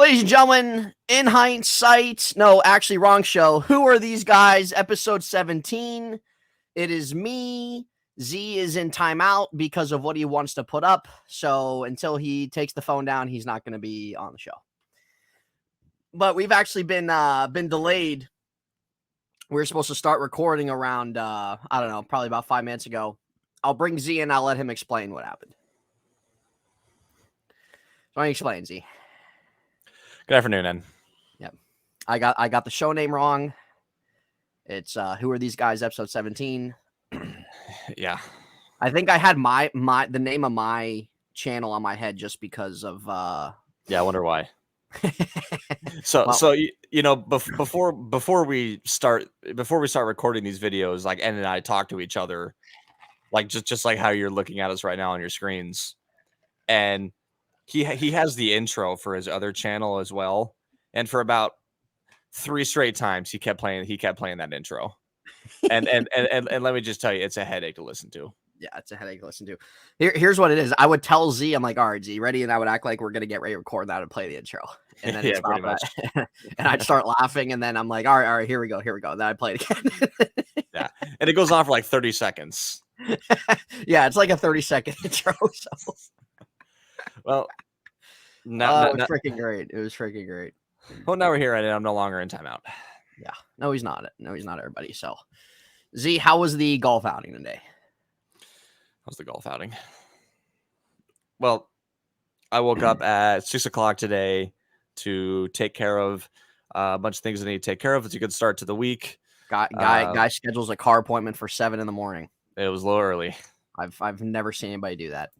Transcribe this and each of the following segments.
Ladies and gentlemen, in hindsight, no, actually, wrong show. Who are these guys? Episode 17. It is me. Z is in timeout because of what he wants to put up. So until he takes the phone down, he's not going to be on the show. But we've actually been delayed. We were supposed to start recording around, I don't know, probably about 5 minutes ago. I'll bring Z and I'll let him explain what happened. So I explain, Z. Good afternoon, Ed. Yep. I got the show name wrong. It's Who Are These Guys, episode 17. Yeah. I think I had the name of my channel on my head just because of Yeah, I wonder why. So you know, before we start recording these videos, like Ed and I talk to each other, like just like how you're looking at us right now on your screens, and he has the intro for his other channel as well, and for about 3 straight times he kept playing that intro, and let me just tell you, it's a headache to listen to. Yeah, it's a headache to listen to. Here's what it is. I would tell Z, I'm like, all right, Z, ready? And I would act like we're going to get ready to record that and play the intro. And then yeah, pretty much. And I'd start laughing. And then I'm like, all right, here we go. And then I play it again. Yeah. And it goes on for like 30 seconds. Yeah, it's like a 30-second intro. So. Well, it was freaking great. It was freaking great. Well, now we're here and I'm no longer in timeout. Yeah. No, he's not. Everybody. So, Z, how was the golf outing today? How's the golf outing? Well, I woke up at 6 o'clock today to take care of a bunch of things I need to take care of. It's a good start to the week. Guy schedules a car appointment for 7 a.m. It was a little early. I've never seen anybody do that.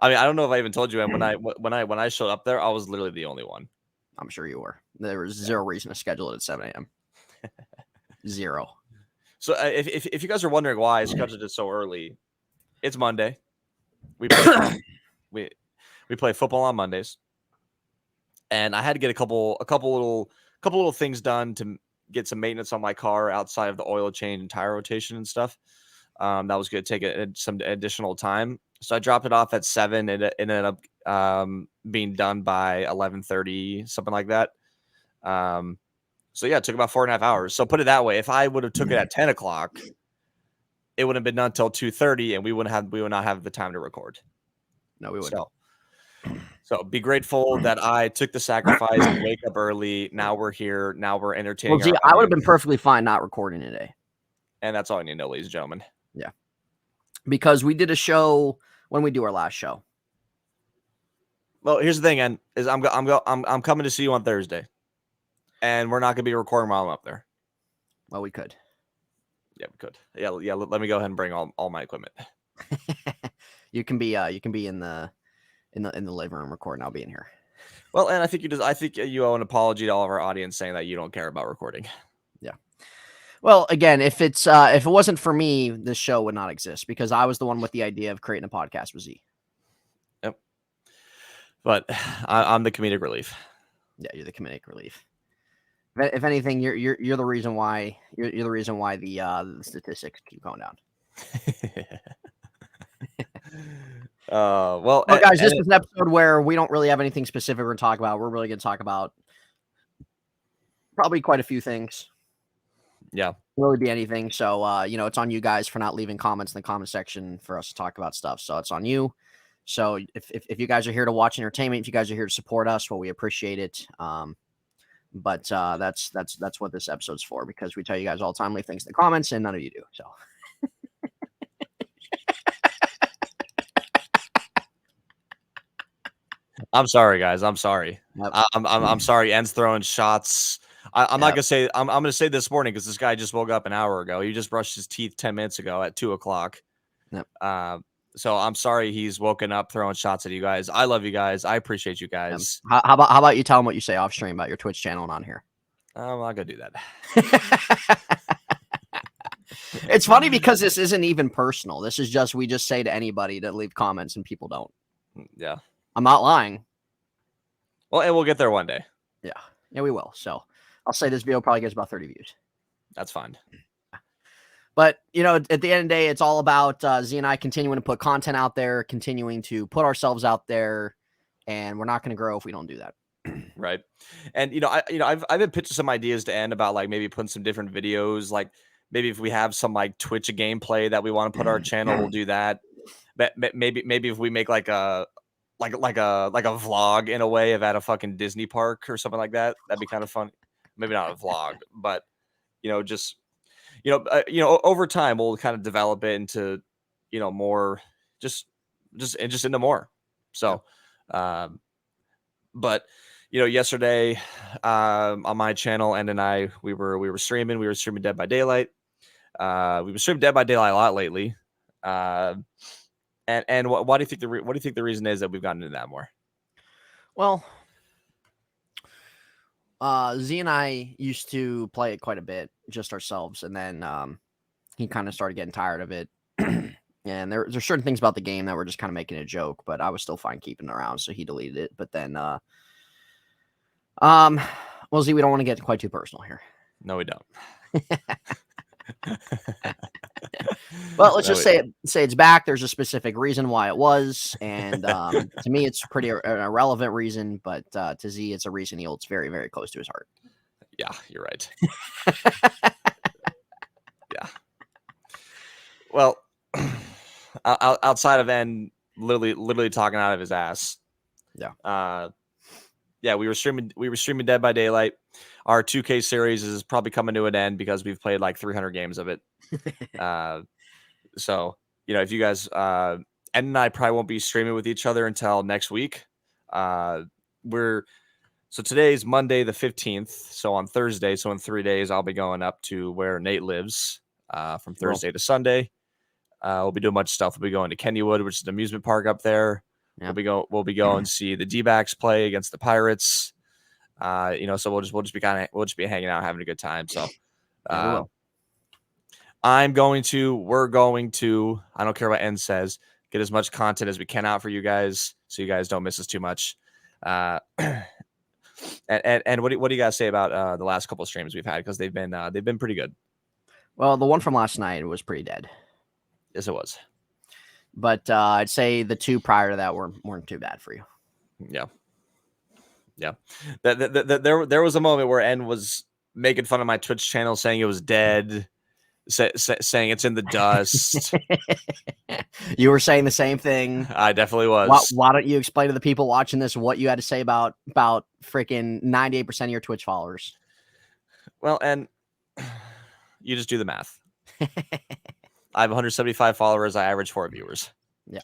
I mean, I don't know if I even told you, and when I showed up there, I was literally the only one. I'm sure you were. There was zero reason to schedule it at 7 a.m. Zero. So if you guys are wondering why I scheduled it so early, it's Monday. We play, we play football on Mondays, and I had to get a couple little things done to get some maintenance on my car outside of the oil change and tire rotation and stuff. That was going to take some additional time, so I dropped it off at 7. It ended up being done by 11:30, something like that. So yeah, it took about 4.5 hours. So put it that way, if I would have took it at 10 o'clock, it wouldn't have been done until 2:30, and we would not have the time to record. No, we wouldn't. So be grateful that I took the sacrifice to wake up early. Now we're here. Now we're entertaining. Well, gee, I would have been perfectly fine not recording today. And that's all I need to know, ladies and gentlemen. Yeah. Because we did a show when we do our last show. Well, here's the thing, and is I'm coming to see you on Thursday. And we're not going to be recording while I'm up there. Well, we could. Yeah, we could. Yeah. Let me go ahead and bring all my equipment. You can be in the living room recording. I'll be in here. Well, and I think you owe an apology to all of our audience saying that you don't care about recording. Yeah. Well, again, if it wasn't for me, this show would not exist because I was the one with the idea of creating a podcast with Z. Yep. But I'm the comedic relief. Yeah, you're the comedic relief. If anything, you're the reason why the statistics keep going down. Well, guys, this is an episode where we don't really have anything specific we're going to talk about. We're really going to talk about probably quite a few things. Yeah, really be anything. So it's on you guys for not leaving comments in the comment section for us to talk about stuff. So it's on you. So if you guys are here to watch entertainment, if you guys are here to support us, well, we appreciate it. But that's what this episode's for, because we tell you guys all the time, leave things in the comments, and none of you do. So I'm sorry, guys. I'm sorry. Yep. I'm sorry. En's throwing shots. I'm not gonna say. I'm gonna say this morning because this guy just woke up an hour ago. He just brushed his teeth 10 minutes ago at 2 o'clock. Yep. So I'm sorry he's woken up throwing shots at you guys. I love you guys. I appreciate you guys. How about you tell him what you say off stream about your Twitch channel and on here? I'm not gonna do that. It's funny because this isn't even personal. This is just we just say to anybody to leave comments and people don't. Yeah. I'm not lying. Well, and we'll get there one day. Yeah, we will. So I'll say this video probably gets about 30 views. That's fine. But, at the end of the day, it's all about Z and I continuing to put content out there, continuing to put ourselves out there, and we're not going to grow if we don't do that. Right. And I've been pitching some ideas to End about like maybe putting some different videos, like maybe if we have some like Twitch gameplay that we want to put on our channel, we'll do that. But maybe if we make like a vlog in a way of at a fucking Disney park or something like that, that'd be kind of fun. Maybe not a vlog, but just over time we'll kind of develop it into more just into more. So but yesterday on my channel, and I we were streaming Dead by Daylight. We've been streaming Dead by Daylight a lot lately. And why do you think what do you think the reason is that we've gotten into that more? Well, Z and I used to play it quite a bit, just ourselves, and then he kind of started getting tired of it. And there's certain things about the game that were just kind of making a joke, but I was still fine keeping it around, so he deleted it. But then, well, Z, we don't want to get quite too personal here. No, we don't. Well, let's just say it's back. There's a specific reason why it was, and to me, it's pretty an irrelevant reason, but to Z, it's a reason he holds very, very close to his heart. Yeah, you're right. Yeah. Well, outside of N, literally talking out of his ass. Yeah. Yeah, we were streaming Dead by Daylight. Our 2K series is probably coming to an end because we've played like 300 games of it. So, if you guys, Ed and I probably won't be streaming with each other until next week. So today's Monday the 15th. So on Thursday, so in 3 days, I'll be going up to where Nate lives from Thursday to Sunday. We'll be doing a bunch of stuff. We'll be going to Kennywood, which is an amusement park up there. Yeah. We'll be going to see the D-backs play against the Pirates. So we'll just be hanging out, having a good time. So, we're going to, I don't care what N says, get as much content as we can out for you guys, so you guys don't miss us too much. And what do you guys say about the last couple of streams we've had? Because they've been pretty good. Well, the one from last night was pretty dead. Yes, it was. But I'd say the two prior to that weren't too bad for you. Yeah. Yeah. There was a moment where N was making fun of my Twitch channel, saying it was dead, saying it's in the dust. You were saying the same thing. I definitely was. Why don't you explain to the people watching this what you had to say about freaking 98% of your Twitch followers? Well, and you just do the math. I have 175 followers. I average 4 viewers. Yeah.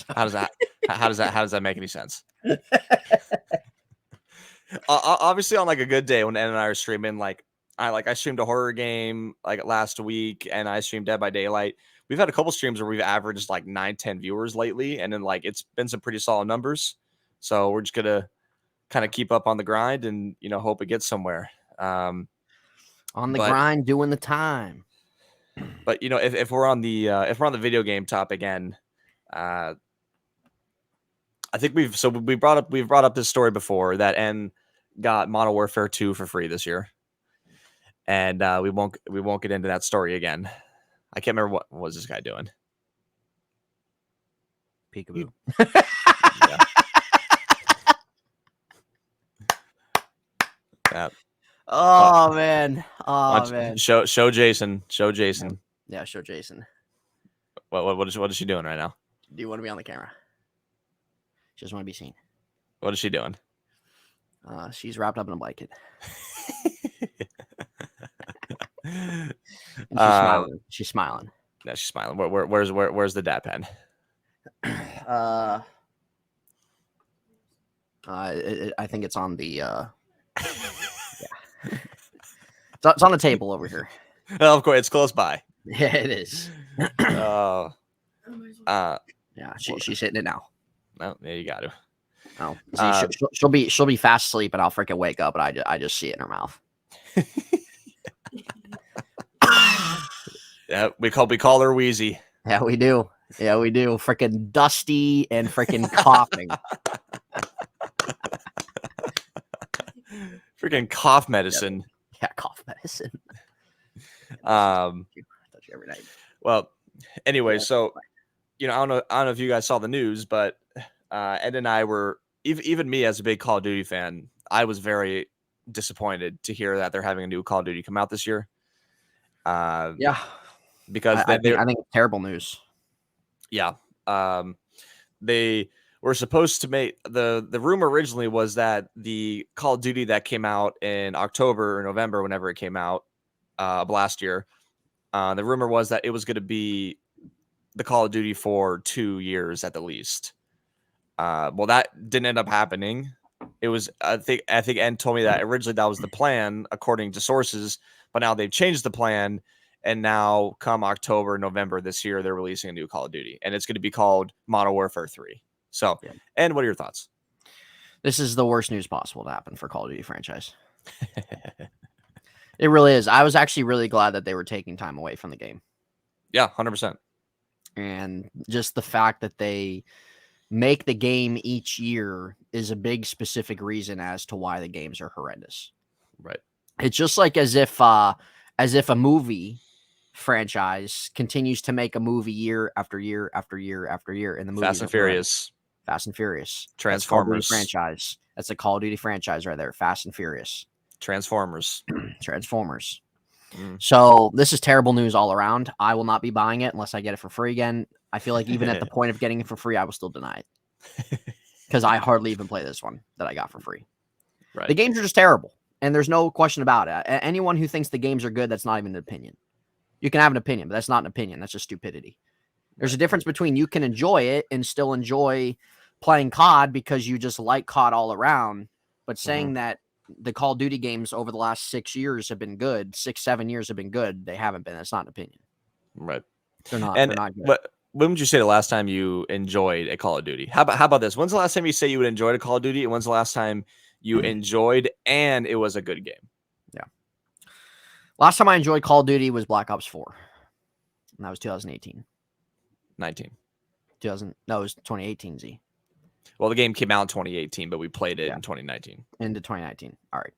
How does that make any sense? Obviously, on like a good day when Ed and I are streaming, I streamed a horror game like last week, and I streamed Dead by Daylight. We've had a couple streams where we've averaged like 9-10 viewers lately, and then like it's been some pretty solid numbers. So we're just gonna kind of keep up on the grind and hope it gets somewhere. On the grind, doing the time. But if we're on the video game top again, I think we've brought up this story before that N got Modern Warfare 2 for free this year, and we won't get into that story again. I can't remember what was this guy doing. Peekaboo. Yeah. Oh man. Man. Show Jason. Yeah, show Jason. What is she doing right now? Do you want to be on the camera? She doesn't want to be seen. What is she doing? She's wrapped up in a blanket. She's smiling. Yeah, she's smiling. Where's the dad pen? I think it's on the. Yeah. It's on the table over here. Oh, of course, it's close by. Yeah, it is. Yeah, she's hitting it now. Well, yeah, you got to. Oh, she'll be fast asleep, and I'll freaking wake up, and I just see it in her mouth. Yeah, we call her Wheezy. Yeah, we do. Freaking dusty and freaking coughing. Freaking cough medicine. Yeah, cough medicine. Touch you every night. Well, anyway, so I don't know if you guys saw the news, but Ed and I were even me as a big Call of Duty fan, I was very disappointed to hear that they're having a new Call of Duty come out this year. Yeah, Because I they're think it's terrible news. yeah, they were supposed to make the rumor originally was that the Call of Duty that came out in October or November, whenever it came out last year, the rumor was that it was going to be the Call of Duty for 2 years at the least. Well, that didn't end up happening. It was I think N told me that originally that was the plan according to sources, but now they've changed the plan, and now come October, November this year, they're releasing a new Call of Duty, and it's going to be called Modern Warfare 3. So, Yeah. and what are your thoughts? This is the worst news possible to happen for Call of Duty franchise. It really is. I was actually really glad that they were taking time away from the game. Yeah, 100%. And just the fact that they make the game each year is a big specific reason as to why the games are horrendous. Right. It's just like as if a movie franchise continues to make a movie year after year after year after year, and the movies Fast and Furious, Fast and Furious, Transformers franchise. That's a Call of Duty franchise right there. Fast and Furious, Transformers. So this is terrible news all around. I will not be buying it unless I get it for free again. I feel like even at the point of getting it for free, I will still deny it because I hardly even play this one that I got for free. Right. The games are just terrible, and there's no question about it. Anyone who thinks the games are good, that's not even an opinion. You can have an opinion, but that's not an opinion. That's just stupidity. There's a difference between you can enjoy it and still enjoy playing COD because you just like COD all around, but saying that the Call of Duty games over the last 6 years have been good, 6-7 years have been good, they haven't been. That's not an opinion. Right. They're not. And they're not good. But when would you say the last time you enjoyed a Call of Duty? How about this? When's the last time you say you enjoyed a Call of Duty, and when's the last time you enjoyed and it was a good game? Yeah. Last time I enjoyed Call of Duty was Black Ops 4. And that was 2018. 19. No, it was 2018, Z. Well, the game came out in 2018, but we played it in 2019. Into 2019. All right.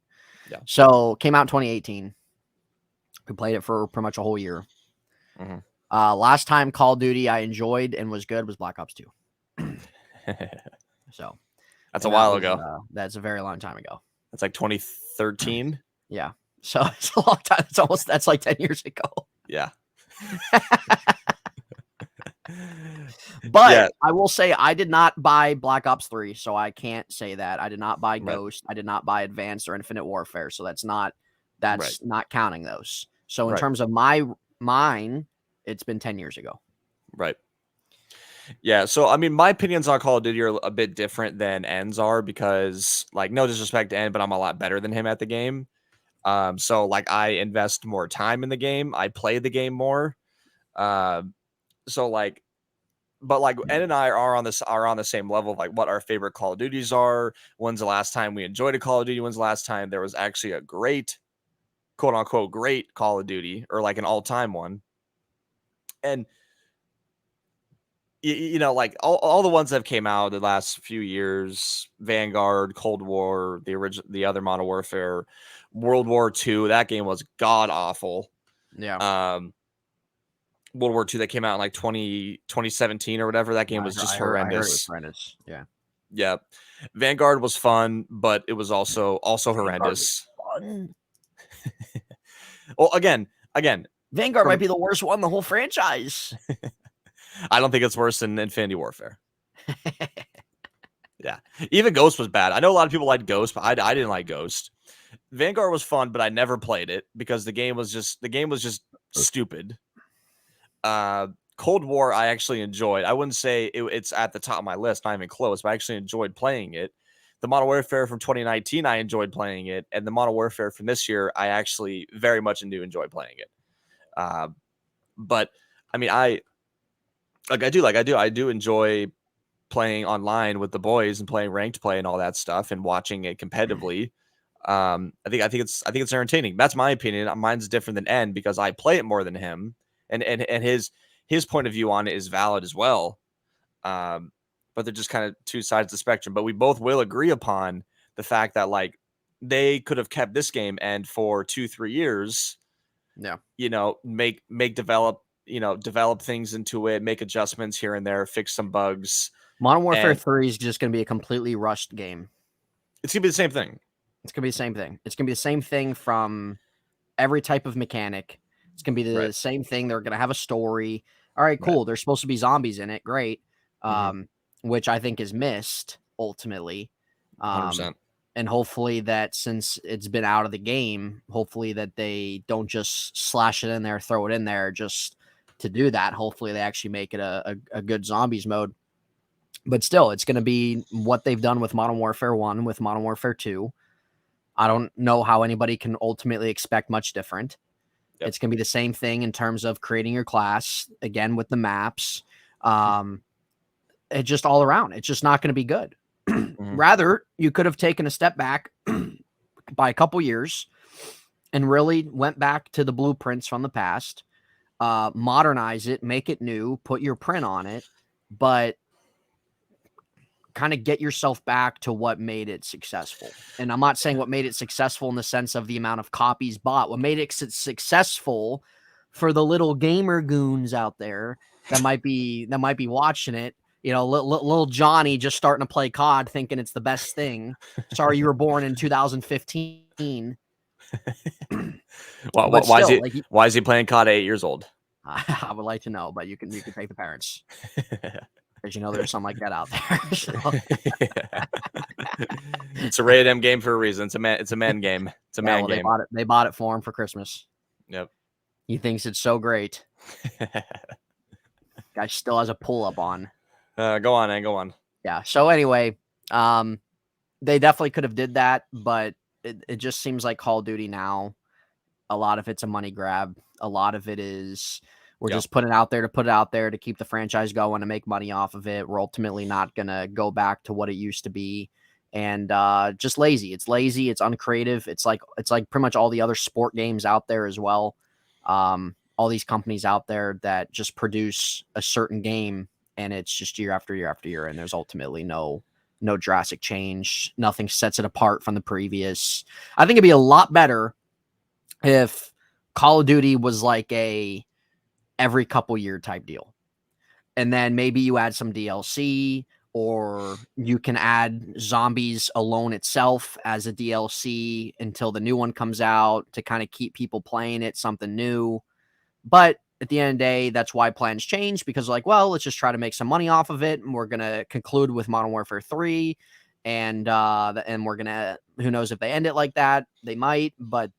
Yeah. So came out in 2018. We played it for pretty much a whole year. Last time Call of Duty I enjoyed and was good was Black Ops 2. So that's a while ago. That's a very long time ago. That's like 2013. Yeah. So it's a long time. That's like 10 years ago. Yeah. But yeah. I will say I did not buy Black Ops 3, so I can't say that. I did not buy Ghost. I did not buy Advanced or Infinite Warfare, so that's not counting those. So in terms of mine, it's been 10 years ago. Right. Yeah, so I mean, my opinions on Call of Duty are a bit different than N's are because, like, no disrespect to N, but I'm a lot better than him at the game. So like I invest more time in the game. I play the game more. So like, but like N and I are on the same level of like what our favorite Call of Duties are. When's the last time we enjoyed a Call of Duty? When's the last time there was actually a great, quote unquote, great Call of Duty or like an all time one? And you know, like all the ones that have came out the last few years, Vanguard, Cold War, the other Modern Warfare, World War II, that game was god awful. Yeah. World War II that came out in like 2017 or whatever, that game was just horrendous. I heard it was horrendous. Yeah. Yeah. Vanguard was fun, but it was also horrendous. Fun. Well, again, Vanguard might be the worst one in the whole franchise. I don't think it's worse than Infinity Warfare. Yeah. Even Ghost was bad. I know a lot of people liked Ghost, but I didn't like Ghost. Vanguard was fun, but I never played it because the game was just stupid. Cold War I actually enjoyed. I wouldn't say it's at the top of my list, not even close, but I actually enjoyed playing it. The Modern Warfare from 2019, I enjoyed playing it, and the Modern Warfare from this year, I actually very much do enjoy playing it. But I mean, I do enjoy playing online with the boys and playing ranked play and all that stuff and watching it competitively. I think it's entertaining. That's my opinion. Mine's different than N because I play it more than him, and his point of view on it is valid as well. But they're just kind of two sides of the spectrum. But we both will agree upon the fact that like they could have kept this game and for 2-3 years, you know, develop things into it, make adjustments here and there, fix some bugs. Modern Warfare And 3 is just going to be a completely rushed game. it's gonna be the same thing. It's going to be the same thing. It's going to be the same thing from every type of mechanic. It's going to be the Right. same thing. They're going to have a story. All right, cool. Right. There's supposed to be zombies in it. Great. Mhm. Which I think is missed ultimately. 100%. And hopefully that since it's been out of the game, hopefully that they don't just slash it in there, throw it in there just to do that. Hopefully they actually make it a good zombies mode. But still, it's going to be what they've done with Modern Warfare 1, with Modern Warfare 2. I don't know how anybody can ultimately expect much different. Yep. It's going to be the same thing in terms of creating your class, again, with the maps. It's just all around. It's just not going to be good. Mhm. Rather, you could have taken a step back by a couple years and really went back to the blueprints from the past, modernize it, make it new, put your print on it, but kind of get yourself back to what made it successful. And I'm not saying what made it successful in the sense of the amount of copies bought. What made it successful for the little gamer goons out there that might be watching it. You know, little Johnny just starting to play COD, thinking it's the best thing. Sorry, you were born in 2015, but still, like Why is he playing COD at 8 years old? I would like to know, but you can take the parents because you know there's something like that out there. So. It's a rated M game for a reason. It's a man game. It's a man game. They bought it for him for Christmas. Yep. He thinks it's so great. Guy still has a pull up on. Go on, man. Go on. Yeah. So anyway, they definitely could have did that, but it just seems like Call of Duty now, a lot of it's a money grab. A lot of it is we're just putting it out there to put it out there to keep the franchise going, to make money off of it. We're ultimately not going to go back to what it used to be. And just lazy. It's lazy. It's uncreative. It's like pretty much all the other sport games out there as well. All these companies out there that just produce a certain game, and it's just year after year after year, and there's ultimately no drastic change. Nothing sets it apart from the previous. I think it'd be a lot better if Call of Duty was like a every couple year type deal. And then maybe you add some DLC, or you can add Zombies Alone itself as a DLC until the new one comes out to kind of keep people playing it, something new. But at the end of the day, that's why plans change, because like, well, let's just try to make some money off of it. And we're going to conclude with Modern Warfare 3. And we're going to, who knows if they end it like that, they might, but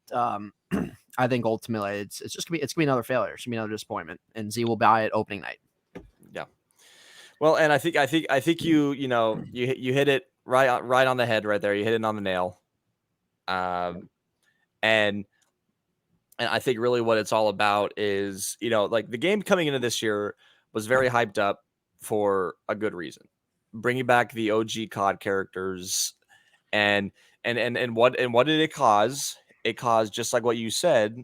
I think ultimately it's just gonna be another failure. It's gonna be another disappointment, and Z will buy it opening night. Yeah. Well, and I think you hit it right on the head right there. You hit it on the nail. And I think really what it's all about is, like the game coming into this year was very hyped up for a good reason. Bringing back the OG COD characters, and what did it cause? It caused, just like what you said,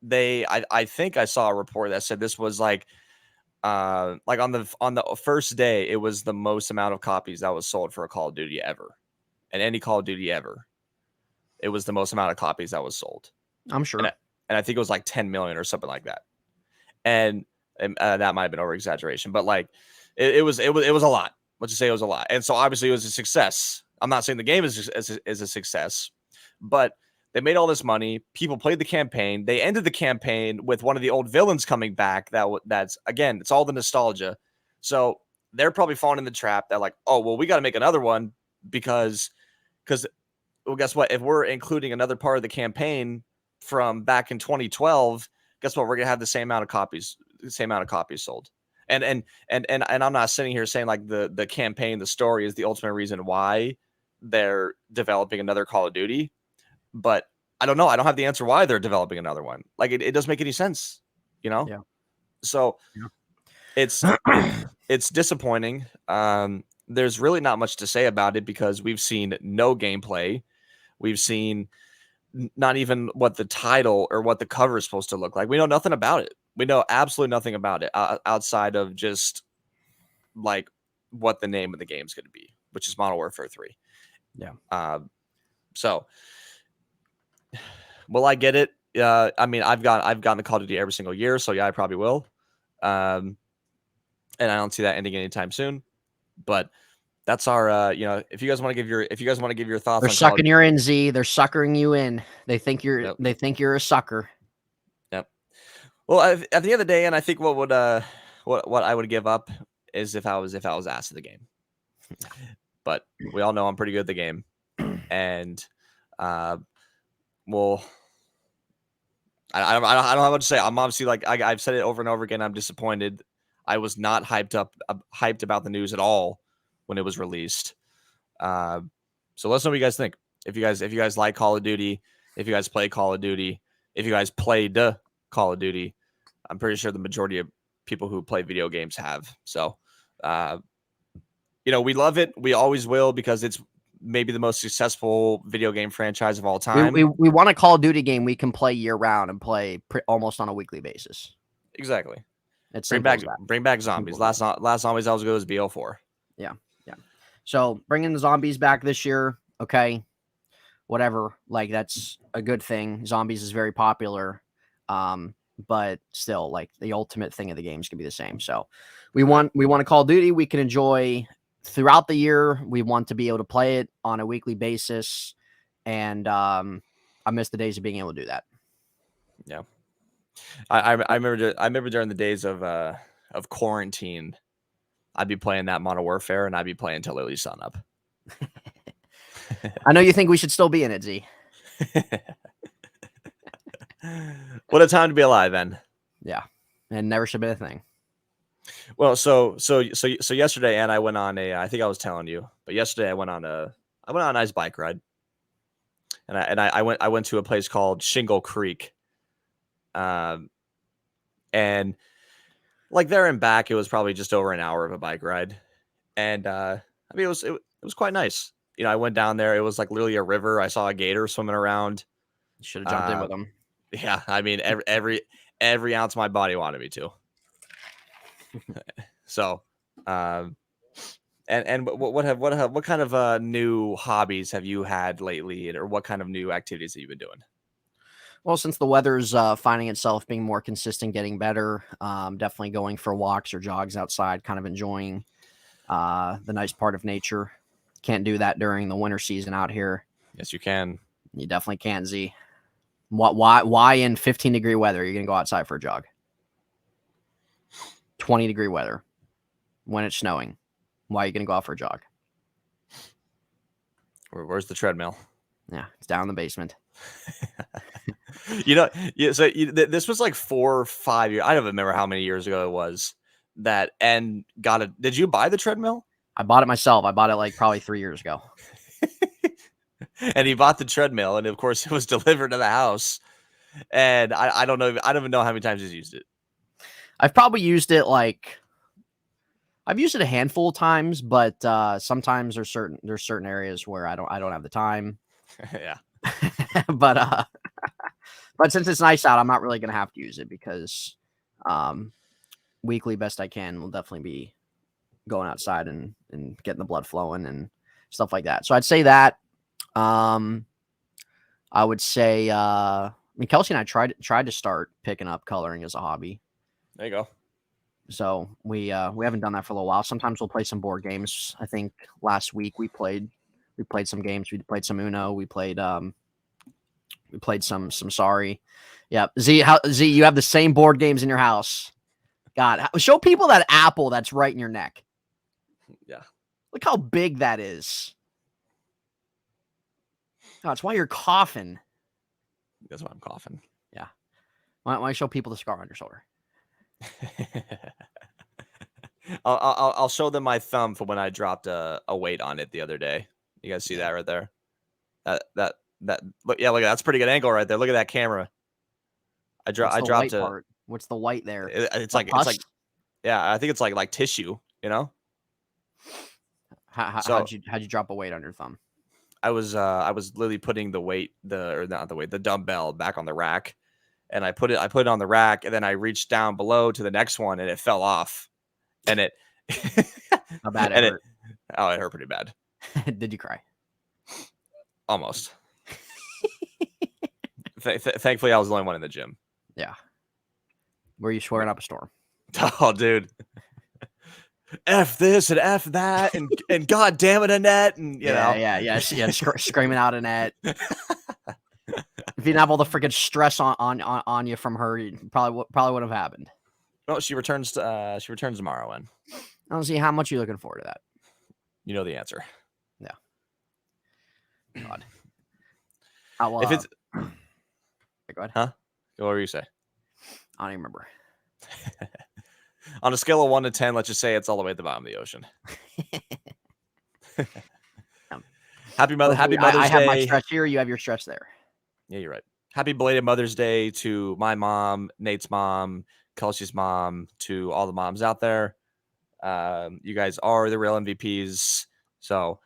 I think I saw a report that said this was like on the first day, it was the most amount of copies that was sold for a Call of Duty ever. And any Call of Duty ever. It was the most amount of copies that was sold. I'm sure. And I think it was like 10 million or something like that. And that might have been over exaggeration, but like it was a lot. Let's just say it was a lot. And so obviously it was a success. I'm not saying the game is a success, but they made all this money. People played the campaign. They ended the campaign with one of the old villains coming back. That's again, it's all the nostalgia. So they're probably falling in the trap that like, oh well, we got to make another one because well, guess what? If we're including another part of the campaign from back in 2012, guess what? We're gonna have the same amount of copies sold. And I'm not sitting here saying like the campaign, the story is the ultimate reason why they're developing another Call of Duty, but I don't know. I don't have the answer why they're developing another one. Like it doesn't make any sense, Yeah. So it's disappointing. There's really not much to say about it because we've seen no gameplay. We've seen not even what the title or what the cover is supposed to look like. We know nothing about it. We know absolutely nothing about it outside of just like what the name of the game is going to be, which is Modern Warfare 3. Yeah. So will I get it? I mean, I've gotten the Call of Duty every single year, so yeah, I probably will. And I don't see that ending anytime soon. But that's our if you guys want to give your thoughts They're on Call of sucking you in, Z. They're suckering you in. They think Yep. you're a sucker. Yep. Well, at the end of the day, and I think what I would give up is if I was asked of the game. But we all know I'm pretty good at the game, and well, I don't have much to say. I'm obviously I've said it over and over again. I'm disappointed. I was not hyped about the news at all when it was released. So let us know what you guys think. If you guys like Call of Duty, if you guys play Call of Duty, if you guys played Call of Duty, I'm pretty sure the majority of people who play video games have. So, we love it. We always will because it's maybe the most successful video game franchise of all time. We want a Call of Duty game we can play year round and play almost on a weekly basis. Exactly. It's bring back zombies. Last zombies I was good was BO4. Yeah. So bringing the zombies back this year, okay, whatever. Like that's a good thing. Zombies is very popular, but still, like the ultimate thing of the games can be the same. So we want a Call of Duty we can enjoy throughout the year. We want to be able to play it on a weekly basis, and I miss the days of being able to do that. Yeah. I remember during the days of quarantine, I'd be playing that Modern Warfare, and I'd be playing till early sun up. I know you think we should still be in it, Z. What a time to be alive, then. Yeah, and never should have been a thing. Well, so yesterday, and I went on I think I was telling you, but yesterday I went on a nice bike ride, and I went to a place called Shingle Creek, and like there and back, it was probably just over an hour of a bike ride, and I mean it was quite nice. I went down there. It was like literally a river. I saw a gator swimming around. You should have jumped in with them. Yeah, I mean every ounce of my body wanted me to. So, and what kind of new hobbies have you had lately, or what kind of new activities have you been doing? Well, since the weather's finding itself being more consistent, getting better, definitely going for walks or jogs outside, kind of enjoying the nice part of nature. Can't do that during the winter season out here. Yes, you can. You definitely can't, Z. Why in 15-degree weather are you going to go outside for a jog? 20-degree weather when it's snowing. Why are you going to go out for a jog? Where's the treadmill? Yeah, it's down in the basement. This was like 4 or 5 years. I don't remember how many years ago it was that. And did you buy the treadmill? I bought it myself. I bought it like probably 3 years ago. And he bought the treadmill, and of course it was delivered to the house. And I don't know. I don't even know how many times he's used it. I've probably used it I've used it a handful of times, but sometimes there's certain areas where I don't have the time. Yeah. but since it's nice out, I'm not really gonna have to use it because weekly best I can will definitely be going outside and getting the blood flowing and stuff like that. So I'd say that. I would say Kelsey and I tried to start picking up coloring as a hobby. There you go. So we haven't done that for a little while. Sometimes we'll play some board games. I think last week we played some games. We played some Uno. We played some Sorry. Yeah. Z, you have the same board games in your house. God, show people that apple that's right in your neck. Yeah. Look how big that is. God, it's why you're coughing. That's why I'm coughing. Yeah. Why don't you show people the scar on your shoulder? I'll show them my thumb for when I dropped a weight on it the other day. You guys see that right there? That look, yeah, look, that's a pretty good angle right there. Look at that camera. I dropped a part. What's the white there? It's like yeah, I think it's like tissue, you know? How'd you drop a weight on your thumb? I was literally putting the dumbbell back on the rack, and I put it on the rack, and then I reached down below to the next one, and it fell off, and it how bad it hurt? It hurt pretty bad. Did you cry? Almost. Thankfully, I was the only one in the gym. Yeah. Were you swearing up a storm? Oh, dude. F this and F that and God damn it, Annette, and you know. Screaming out Annette. If you didn't have all the freaking stress on you from her, it probably would have happened. No, she returns tomorrow, and I don't see how much you're looking forward to that. You know the answer. Yeah. God. I'll, if it's go ahead. Huh? What were you say? I don't even remember. On a scale of 1 to 10, let's just say it's all the way at the bottom of the ocean. Happy Mother's Day. I have my stretch here. You have your stretch there. Yeah, you're right. Happy belated Mother's Day to my mom, Nate's mom, Kelsey's mom, to all the moms out there. You guys are the real MVPs. So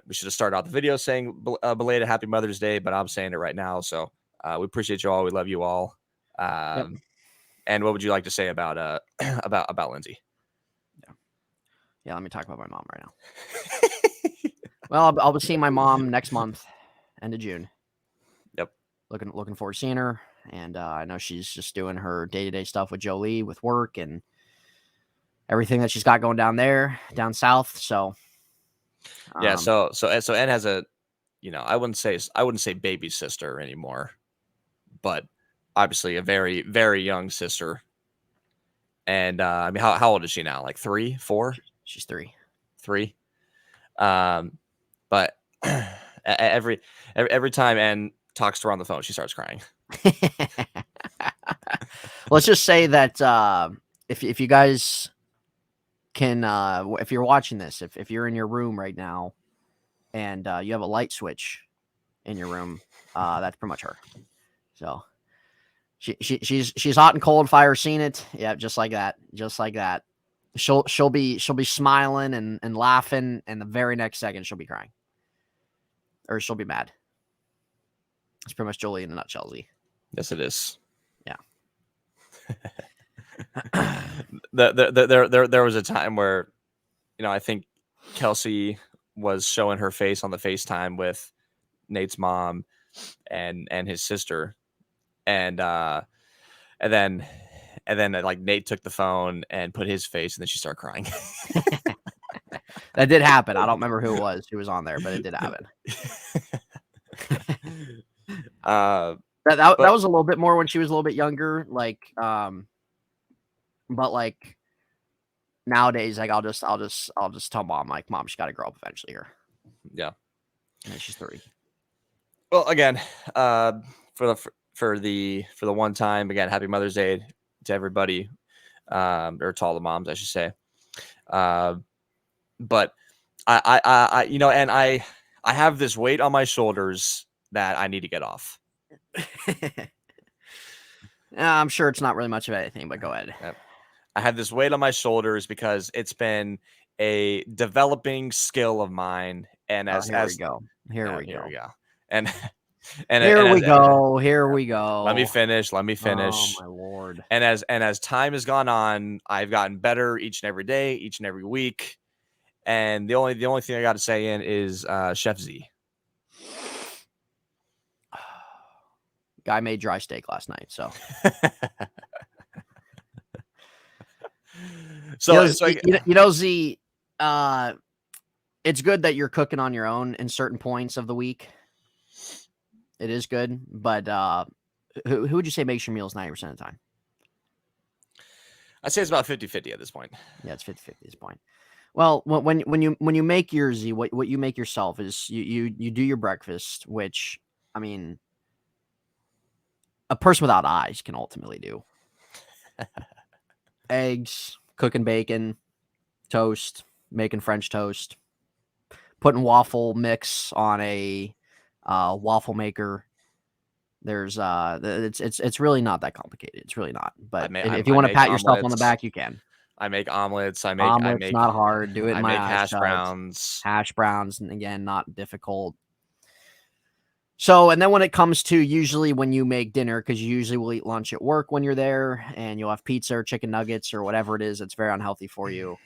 we should have started out the video saying belated Happy Mother's Day, but I'm saying it right now. So we appreciate you all. We love you all. Yep. And what would you like to say about about Lindsay? Yeah, let me talk about my mom right now. Well, I'll be seeing my mom next month, end of June. Yep. Looking forward to seeing her. And I know she's just doing her day-to-day stuff with Jolie, with work and everything that she's got going down south. So yeah, so Ed has a, I wouldn't say baby sister anymore, but obviously a very, very young sister. And I mean, how old is she now? Like 3, 4? She's 3. 3. But every time Ann talks to her on the phone, she starts crying. Let's just say that if you guys can, if you're watching this, if you're in your room right now and you have a light switch in your room, that's pretty much her. So she's hot and cold. If I ever seen it, yeah, just like that. She'll be smiling and laughing, and the very next second she'll be crying, or she'll be mad. It's pretty much Jolie in a nutshell. Z. Yes, it is. Yeah. There was a time where, I think Kelsey was showing her face on the FaceTime with Nate's mom and his sister, and then like Nate took the phone and put his face, and then she started crying. That did happen. I don't remember who it was on there, but it did happen. That was a little bit more when she was a little bit younger, like but like nowadays, like I'll just tell mom, like, Mom, she's got to grow up eventually here. Yeah. And she's 3. Well, again, for the one time, again, happy Mother's Day to everybody, or to all the moms, I should say. But I and I have this weight on my shoulders that I need to get off. I'm sure it's not really much of anything, but go ahead. Yep. I have this weight on my shoulders because it's been a developing skill of mine. And here we go. Here we go. And here we go. Let me finish. Oh my Lord. And as time has gone on, I've gotten better each and every day, each and every week. And the only thing I got to say is Chef Z. Guy made dry steak last night, so. Z, it's good that you're cooking on your own in certain points of the week. It is good, but who would you say makes your meals 90% of the time? I'd say it's about 50-50 at this point. Yeah, it's 50-50 at this point. Well, when you make yours, Z, what you make yourself is you do your breakfast, which, I mean, a person without eyes can ultimately do. Eggs, cooking bacon, toast, making French toast, putting waffle mix on a waffle maker. There's it's really not that complicated. It's really not. But if you want to pat yourself on the back, you can. I make omelets. I make not hard. Do it. I make hash browns. Hash browns, and again, not difficult. So, and then when it comes to usually when you make dinner, because you usually will eat lunch at work when you're there, and you'll have pizza or chicken nuggets or whatever it is that's very unhealthy for you.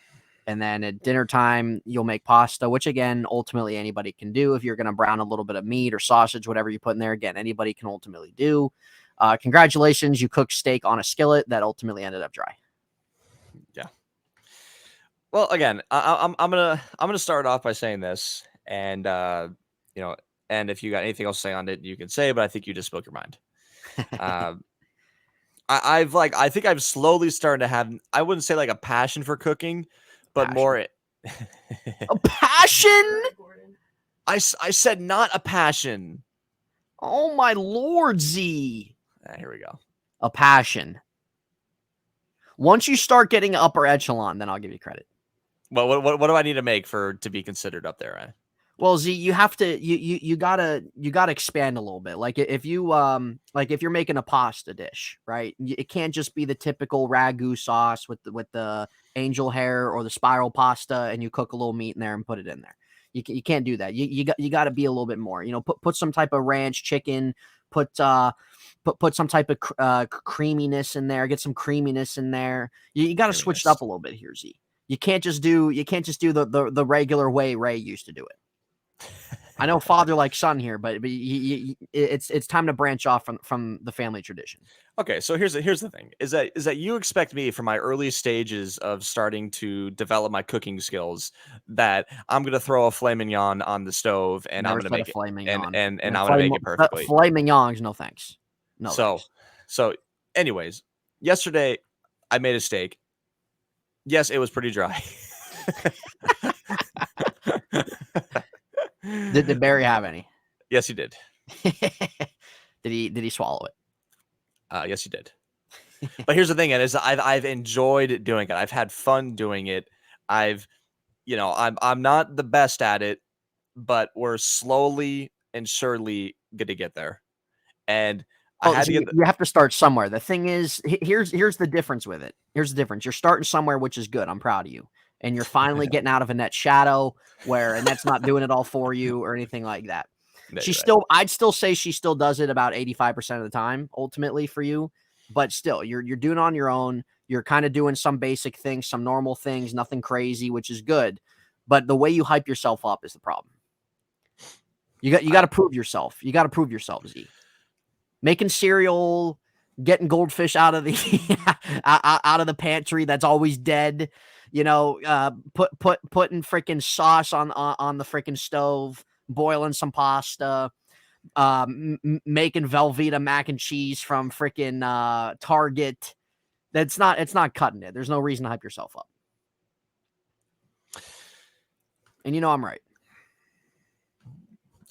And then at dinner time, you'll make pasta, which again, ultimately anybody can do. If you're going to brown a little bit of meat or sausage, whatever you put in there, again, anybody can ultimately do. Congratulations, you cooked steak on a skillet that ultimately ended up dry. Yeah. Well, again, I'm gonna start off by saying this, and you know, and if you got anything else to say on it, you can say. But I think you just spoke your mind. Uh, I think I've slowly started to have, I wouldn't say like a passion for cooking, but Passion. more. A passion? I said not a passion. Oh my lord, Z. Here we go. A passion. Once you start getting upper echelon, then I'll give you credit. Well, what do I need to make to be considered up there? Eh? Well, Z, you have to you gotta expand a little bit. Like if you like if you're making a pasta dish, right? It can't just be the typical ragu sauce with the angel hair or the spiral pasta, and you cook a little meat in there and put it in there. You can't do that. You got to be a little bit more. You know, put some type of ranch chicken. Put some type of creaminess in there. Get some creaminess in there. You got to switch it up a little bit here, Z. You can't just do the regular way Ray used to do it. I know father like son here, but it's time to branch off from the family tradition. Okay, so here's the thing: is that you expect me from my early stages of starting to develop my cooking skills that I'm gonna throw a filet mignon on the stove and Never I'm gonna said a make it filet mignon. and I'm gonna make it perfectly. Filet mignons, no thanks. No So thanks. so anyways, yesterday I made a steak. Yes, it was pretty dry. Did Barry have any? Yes, he did. Did he swallow it? Yes, he did. But here's the thing, and is I've enjoyed doing it. I've had fun doing it. I'm not the best at it, but we're slowly and surely gonna get there. And I Oh, had so to get you have to start somewhere. The thing is, here's the difference with it. Here's the difference. You're starting somewhere, which is good. I'm proud of you. And you're finally getting out of Annette's shadow where Annette's not doing it all for you or anything like that. No, She you're right. still, I'd still say she still does it about 85% of the time, ultimately for you. But still, you're doing it on your own. You're kind of doing some basic things, some normal things, nothing crazy, which is good. But the way you hype yourself up is the problem. You got to prove yourself. You got to prove yourself, Z. Making cereal, getting goldfish out of the out of the pantry that's always dead. You know, putting freaking sauce on the freaking stove, boiling some pasta, making Velveeta mac and cheese from freaking Target. It's not cutting it. There's no reason to hype yourself up. And you know I'm right.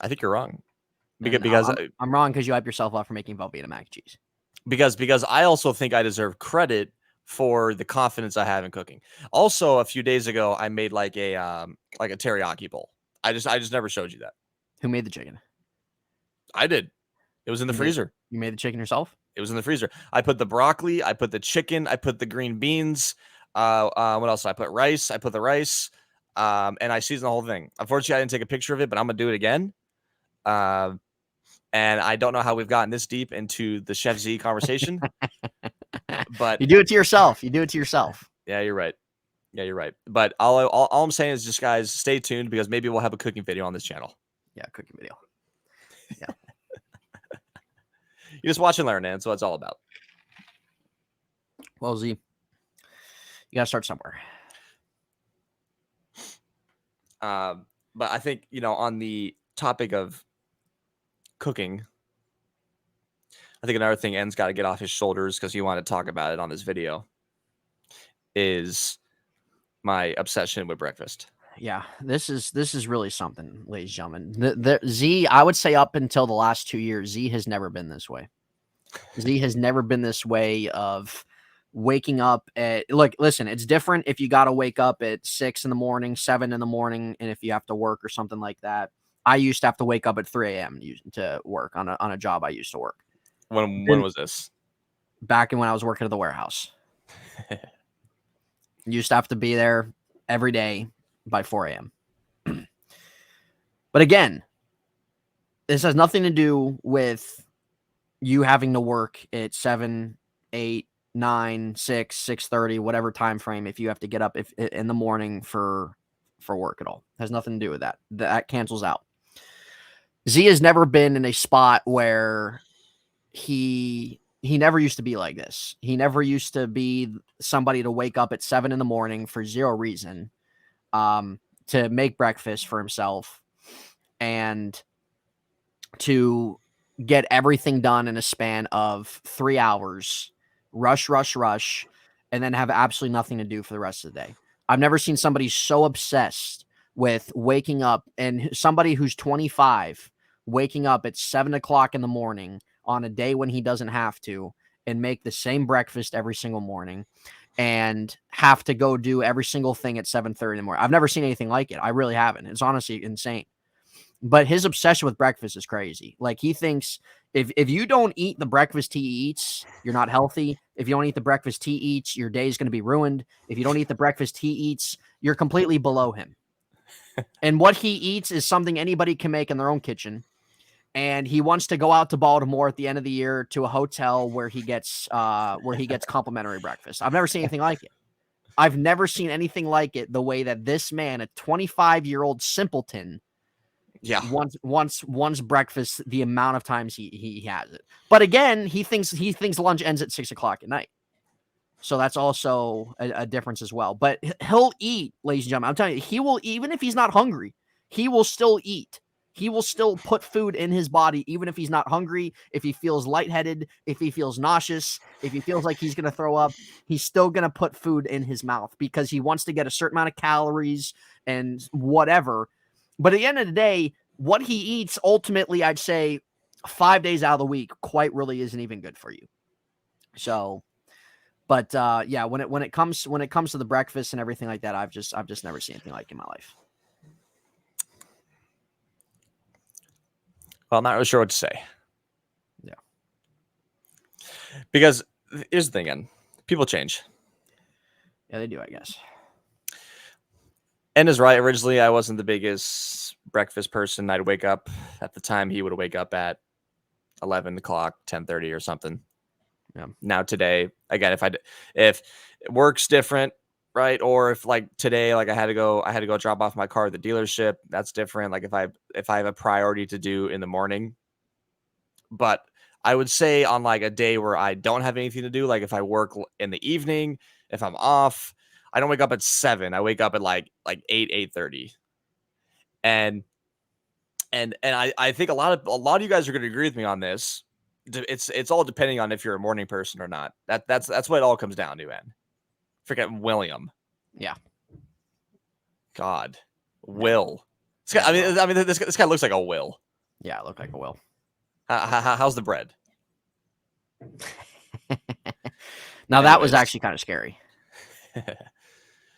I think you're wrong. Because I'm wrong because you hype yourself up for making Velveeta mac and cheese. Because I also think I deserve credit for the confidence I have in cooking. Also, a few days ago, I made like a teriyaki bowl. I just never showed you that. Who made the chicken? I did. It was in the freezer. You made the chicken yourself? It was in the freezer. I put the broccoli, I put the chicken, I put the green beans. What else? I put rice. I put the rice. And I seasoned the whole thing. Unfortunately, I didn't take a picture of it, but I'm gonna do it again. And I don't know how we've gotten this deep into the Chef Z conversation. But you do it to yourself. You do it to yourself. Yeah, you're right. Yeah, you're right. But all I'm saying is just, guys, stay tuned because maybe we'll have a cooking video on this channel. Yeah, cooking video. Yeah. You just watch and learn, man. So that's all about. Well, Z, you got to start somewhere. But I think, on the topic of cooking, I think another thing En's got to get off his shoulders because he wanted to talk about it on this video is my obsession with breakfast. Yeah, this is really something, ladies and gentlemen. Z, I would say up until the last 2 years, Z has never been this way. Z has never been this way of waking up at, listen, it's different if you got to wake up at 6 in the morning, 7 in the morning, and if you have to work or something like that. I used to have to wake up at 3 a.m. to work on a job I used to work. When was this? Back when I was working at the warehouse. Used to have to be there every day by 4 a.m. But again, this has nothing to do with you having to work at 7, 8, 9, 6, 6:30, whatever time frame, if you have to get up in the morning for work at all. It has nothing to do with that. That cancels out. Z has never been in a spot where he he never used to be like this. He never used to be somebody to wake up at 7 a.m. for zero reason, to make breakfast for himself and to get everything done in a span of 3 hours, rush, and then have absolutely nothing to do for the rest of the day. I've never seen somebody so obsessed with waking up, and somebody who's 25 waking up at 7 o'clock in the morning on a day when he doesn't have to, and make the same breakfast every single morning and have to go do every single thing at 7:30 in the morning. I've never seen anything like it. I really haven't. It's honestly insane. But his obsession with breakfast is crazy. Like, he thinks if you don't eat the breakfast he eats, you're not healthy. If you don't eat the breakfast he eats, your day is going to be ruined. If you don't eat the breakfast he eats, you're completely below him. And what he eats is something anybody can make in their own kitchen. And he wants to go out to Baltimore at the end of the year to a hotel where he gets complimentary breakfast. I've never seen anything like it. I've never seen anything like it, the way that this man, a 25-year-old simpleton, wants breakfast the amount of times he has it. But again, he thinks lunch ends at 6 o'clock at night. So that's also a difference as well. But he'll eat, ladies and gentlemen. I'm telling you, he will, even if he's not hungry, he will still eat. He will still put food in his body, even if he's not hungry, if he feels lightheaded, if he feels nauseous, if he feels like he's going to throw up, he's still going to put food in his mouth because he wants to get a certain amount of calories and whatever. But at the end of the day, what he eats, ultimately, I'd say 5 days out of the week, quite really isn't even good for you. So, but yeah, when it comes to the breakfast and everything like that, I've just never seen anything like it in my life. Well, I'm not really sure what to say. Yeah. Because here's the thing, again, people change. Yeah, they do, I guess. And is right. Originally, I wasn't the biggest breakfast person. I'd wake up at the time he would wake up at 11 o'clock, 10:30 or something. Yeah. Now today, again, if work's different, right? Or if like today, like I had to go drop off my car at the dealership, that's different. Like if I have a priority to do in the morning. But I would say on like a day where I don't have anything to do, like if I work in the evening, if I'm off, I don't wake up at 7. I wake up at like 8:30. And I think a lot of you guys are going to agree with me on this. It's all depending on if you're a morning person or not. That's what it all comes down to, man. Forget William. Yeah. God. Will. This guy, I mean this guy looks like a Will. Yeah, it looked like a Will. How's the bread? Now that was actually kind of scary.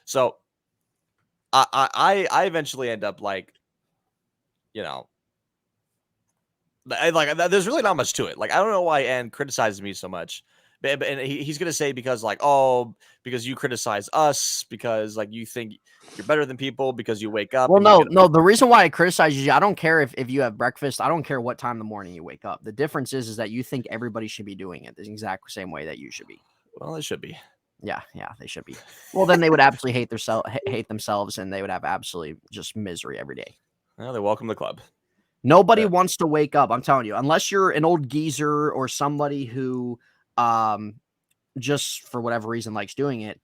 So I eventually end up like, you know, like there's really not much to it. Like I don't know why Ann criticizes me so much, and he's gonna say because like, oh, because you criticize us, because like you think you're better than people because you wake up. Well, no. The reason why I criticize you, I don't care if you have breakfast. I don't care what time in the morning you wake up. The difference is that you think everybody should be doing it the exact same way that you should be. Well, it should be. Yeah, they should be. Well, then they would absolutely hate themselves, and they would have absolutely just misery every day. Well, they're welcome to the club. Nobody wants to wake up. I'm telling you, unless you're an old geezer or somebody who, just for whatever reason likes doing it.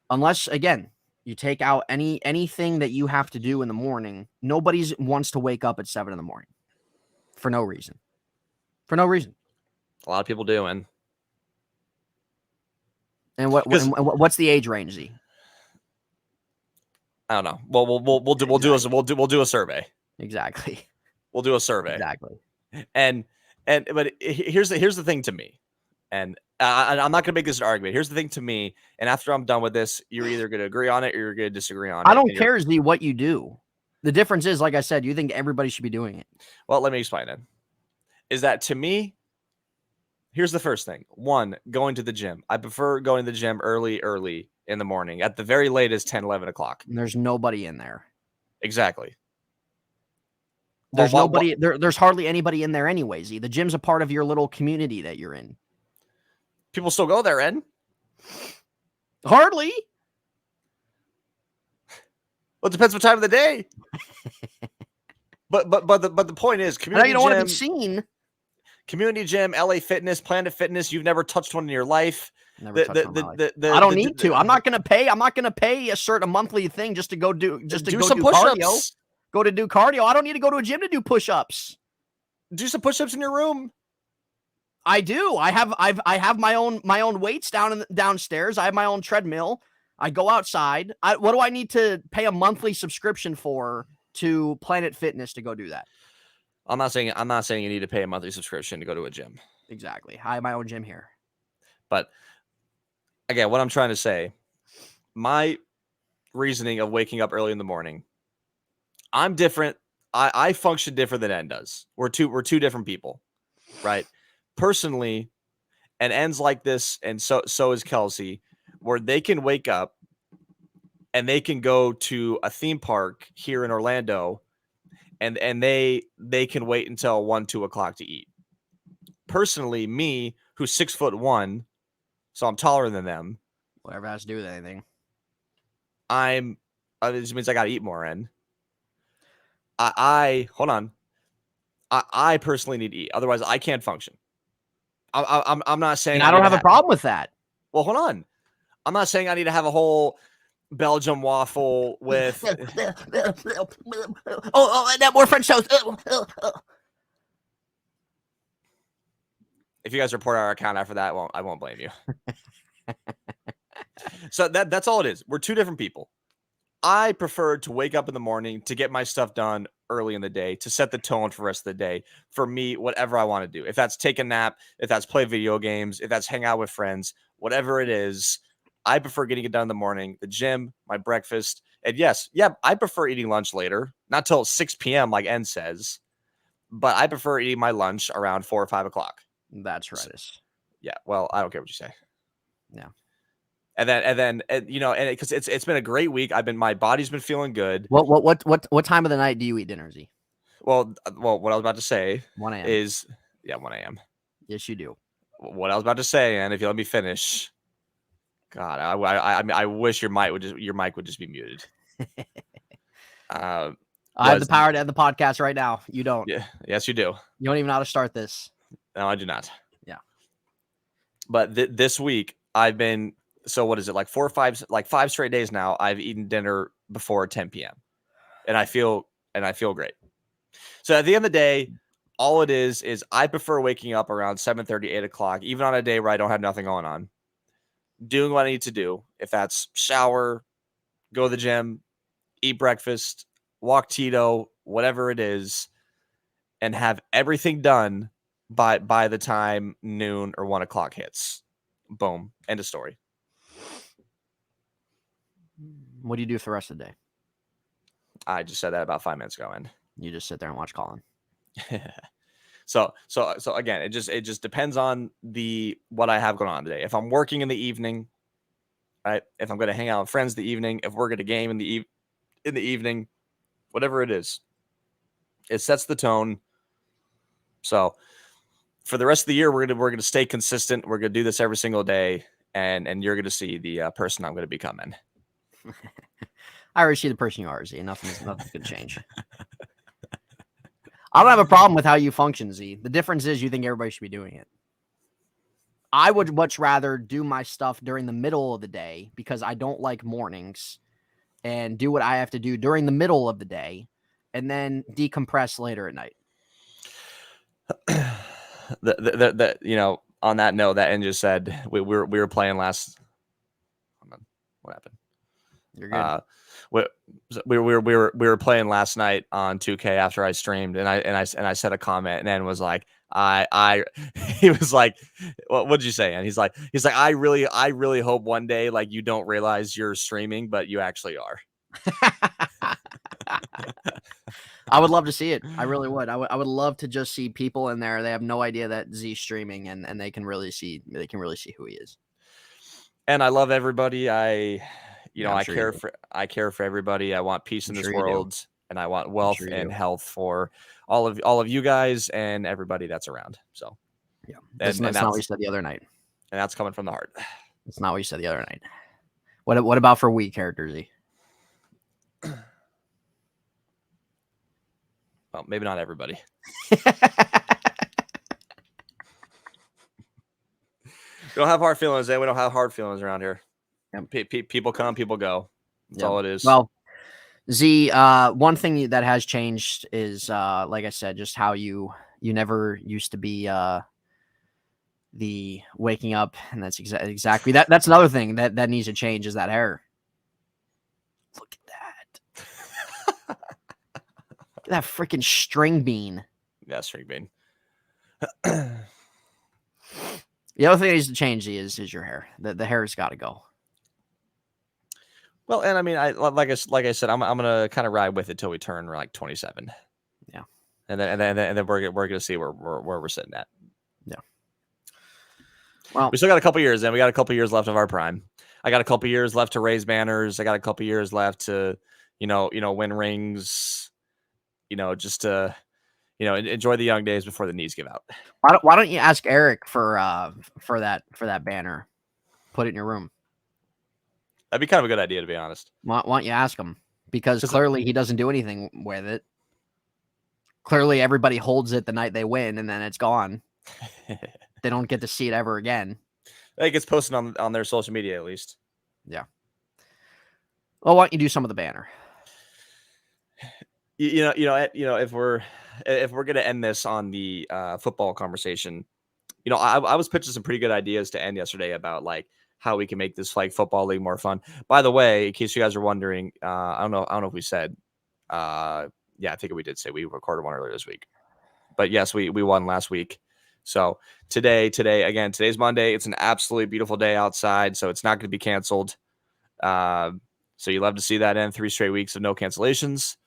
Unless, again, you take out anything that you have to do in the morning, nobody wants to wake up at 7 in the morning for no reason. For no reason. A lot of people do, and what's the age range, Z? I don't know. Well, we'll do a survey. Exactly. We'll do a survey. Exactly. But here's the thing to me, and I'm not going to make this an argument. Here's the thing to me, and after I'm done with this, you're either going to agree on it or you're going to disagree on it. I don't care, Z, what you do. The difference is, like I said, you think everybody should be doing it. Well, let me explain it. Is that to me, here's the first thing. One, going to the gym. I prefer going to the gym early in the morning. At the very latest, 10, 11 o'clock. And there's nobody in there. Exactly. There's nobody. There's hardly anybody in there anyways. The gym's a part of your little community that you're in. People still go there, Ed? Hardly. Well, it depends what time of the day. but the point is, community. I know you don't want to be seen. Community Gym, LA Fitness, Planet Fitness. You've never touched one in your life. Never touched one in my life. I don't need to. I'm not gonna pay a certain monthly thing just to go do some cardio. push-ups. Go to do cardio. I don't need to go to a gym to do push-ups. Do some push-ups in your room. I do. I have my own weights downstairs. I have my own treadmill. I go outside. What do I need to pay a monthly subscription for to Planet Fitness to go do that? I'm not saying you need to pay a monthly subscription to go to a gym. Exactly. I have my own gym here. But again, what I'm trying to say, my reasoning of waking up early in the morning, I'm different. I function different than N does. We're two different people, right? Personally, and N's like this, and so is Kelsey, where they can wake up and they can go to a theme park here in Orlando, and they can wait until 1-2 o'clock to eat. Personally, me, who's 6'1", so I'm taller than them. Whatever has to do with anything. This means I got to eat more. And hold on. I personally need to eat. Otherwise, I can't function. I'm not saying and I don't have a problem with that. Well, hold on. I'm not saying I need to have a whole Belgium waffle with. oh, that more French toast. If you guys report our account after that, I won't blame you. So that's all it is. We're two different people. I prefer to wake up in the morning to get my stuff done early in the day, to set the tone for the rest of the day. For me, whatever I want to do. If that's take a nap, if that's play video games, if that's hang out with friends, whatever it is, I prefer getting it done in the morning. The gym, my breakfast. And I prefer eating lunch later. Not till 6 p.m. like N says. But I prefer eating my lunch around 4 or 5 o'clock. That's right. Yeah, well, I don't care what you say. Yeah. And then because it's been a great week. My body's been feeling good. What time of the night do you eat dinner, Z? Well, what I was about to say 1 a.m. is 1 a.m. Yes, you do. What I was about to say, and if you let me finish, God, I wish your mic would just be muted. I have the power to end the podcast right now. You don't. Yeah. Yes, you do. You don't even know how to start this. No, I do not. Yeah. But this week I've been. So what is it, like 4 or 5, like 5 straight days now? I've eaten dinner before 10 p.m. and I feel great. So at the end of the day, all it is I prefer waking up around 7:30, 8 o'clock, even on a day where I don't have nothing going on, doing what I need to do. If that's shower, go to the gym, eat breakfast, walk Tito, whatever it is, and have everything done by the time noon or 1 o'clock hits. Boom. End of story. What do you do for the rest of the day? I just said that about 5 minutes ago, and you just sit there and watch Colin. So again, it just depends on what I have going on today. If I'm working in the evening, right? If I'm going to hang out with friends the evening, if we're going to game in the evening, whatever it is, it sets the tone. So for the rest of the year, we're gonna stay consistent. We're gonna do this every single day, and you're gonna see the person I'm gonna becoming. I already see the person you are, Z. Nothing's gonna change. I don't have a problem with how you function, Z. The difference is you think everybody should be doing it. I would much rather do my stuff during the middle of the day because I don't like mornings, and do what I have to do during the middle of the day, and then decompress later at night. On that note, that N just said we were playing last. What happened? You're good. We were playing last night on 2K after I streamed, and I said a comment, and N was like, he was like, what did you say? And he's like, I really hope one day like you don't realize you're streaming, but you actually are. I would love to see it. I really would. I would love to just see people in there. They have no idea that Z's streaming, and they can really see who he is. And I love everybody. I sure I care for everybody. I want peace in this world, and I want wealth and health for all of you guys and everybody that's around. So yeah, that's not what you said the other night. And that's coming from the heart. That's not what you said the other night. What about for we characters, Z? Well, maybe not everybody. We don't have hard feelings, and we don't have hard feelings around here. Yep. People come, people go. That's all it is. Well, Z, one thing that has changed is, like I said, just how you never used to be the waking up, and that's exactly that. That's another thing that needs to change is that hair. Look at that. Look at that freaking string bean. Yeah, string bean. The other thing that needs to change is your hair. The hair's got to go. Well, and I mean, like I said, I'm gonna kind of ride with it till we turn like 27. Yeah, and then we're gonna see where we're sitting at. Yeah. Well, we still got a couple years, and we got a couple years left of our prime. I got a couple years left to raise banners. I got a couple years left to, win rings. Just to, enjoy the young days before the knees give out. Why don't you ask Eric for that banner? Put it in your room. That'd be kind of a good idea, to be honest. Why don't you ask him? Because clearly he doesn't do anything with it. Clearly everybody holds it the night they win, and then it's gone. They don't get to see it ever again. I think it's posted on their social media at least. Yeah. Well, why don't you do some of the banner? If we're gonna end this on the football conversation, I was pitching some pretty good ideas to end yesterday about like how we can make this flag football league more fun. By the way, in case you guys are wondering, I don't know if we said, yeah, I think we did say we recorded one earlier this week, but yes, we won last week. So today's Monday. It's an absolutely beautiful day outside, so it's not going to be canceled. So you love to see that end 3 straight weeks of no cancellations.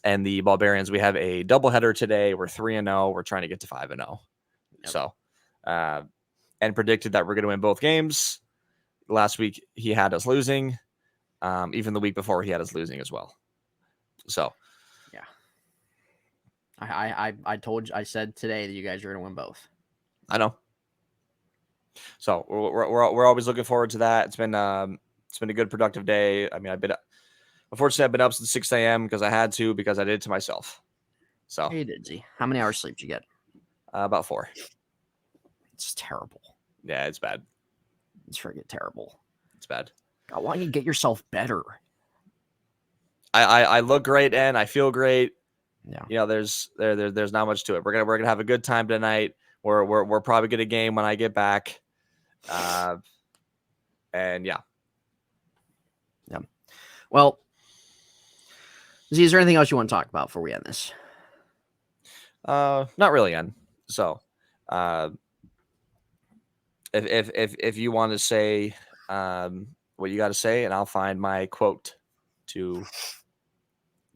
And the Barbarians, we have a doubleheader today. We're 3-0. We're trying to get to 5-0. Yep. So, and predicted that we're going to win both games. Last week he had us losing. Even the week before he had us losing as well. So, yeah. I said today that you guys are going to win both. I know. So we're always looking forward to that. It's been a good productive day. I mean, unfortunately I've been up since 6 a.m. because I had to, because I did it to myself. So hey, did Z? How many hours sleep did you get? About 4. It's terrible. Yeah, it's bad. It's freaking terrible. It's bad. God, why don't you get yourself better? I look great and I feel great. Yeah. There's not much to it. We're gonna have a good time tonight. We're probably gonna game when I get back. And yeah. Yeah. Well, Z, is there anything else you want to talk about before we end this? Not really, Ian. So, if you want to say what you got to say, and I'll find my quote to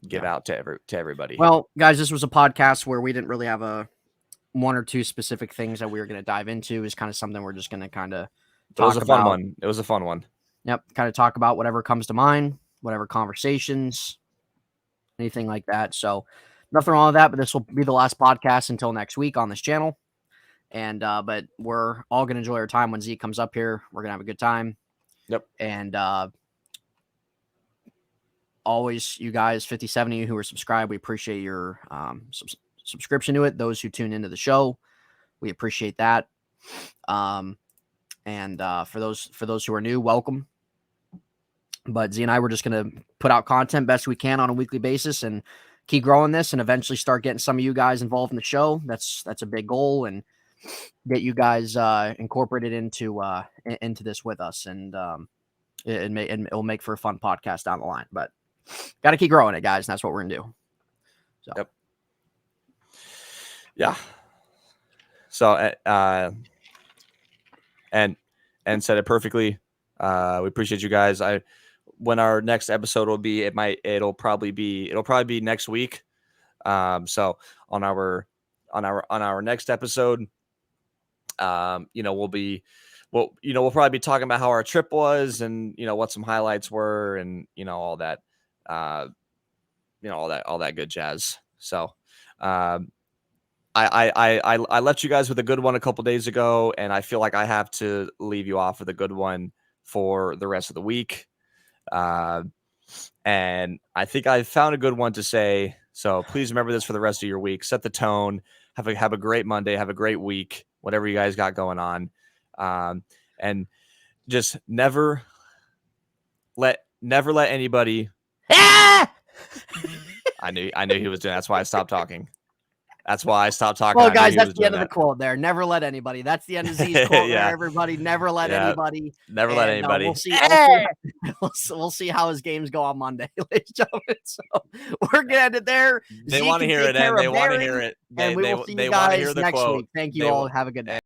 give out to everybody. Well, guys, this was a podcast where we didn't really have a 1 or 2 specific things that we were going to dive into. It's kind of something we're just going to kind of talk about. It was a fun one. It was a fun one. Yep. Kind of talk about whatever comes to mind, whatever conversations, anything like that. So nothing wrong with that, but this will be the last podcast until next week on this channel. And, but we're all going to enjoy our time when Z comes up here. We're going to have a good time. Yep. And, always, you guys, 57 of you who are subscribed, we appreciate your subscription to it. Those who tune into the show, we appreciate that. And for those who are new, welcome. But Z and I were just going to put out content best we can on a weekly basis and keep growing this, and eventually start getting some of you guys involved in the show. That's a big goal, and get you guys incorporated into this with us, and it'll make for a fun podcast down the line. But got to keep growing it, guys, and that's what we're gonna do. So, yep. Yeah. So, and said it perfectly. We appreciate you guys. When our next episode will be, it'll probably be next week. So on our next episode, we'll probably be talking about how our trip was, and what some highlights were, and all that, all that good jazz. So, I left you guys with a good one a couple days ago, and I feel like I have to leave you off with a good one for the rest of the week. And I think I found a good one to say. So please remember this for the rest of your week. Set the tone. Have a great Monday. Have a great week. whatever you guys got going on, and just never let anybody. Ah! I knew he was doing. That's why I stopped talking. That's why I stopped talking. Well, I knew guys, he that's was the end doing of the that. quote there. Never let anybody. That's the end of Z's quote Yeah. there, everybody. Never let Yeah. anybody. Never let And, anybody. we'll see. We'll see how his games go on Monday, ladies and gentlemen. So we're gonna end it there. They Z want to can hear take it, care and they of want to Barry, hear it. and we will see you want to hear guys the next quote. week. Thank you They all. will- Have a good day.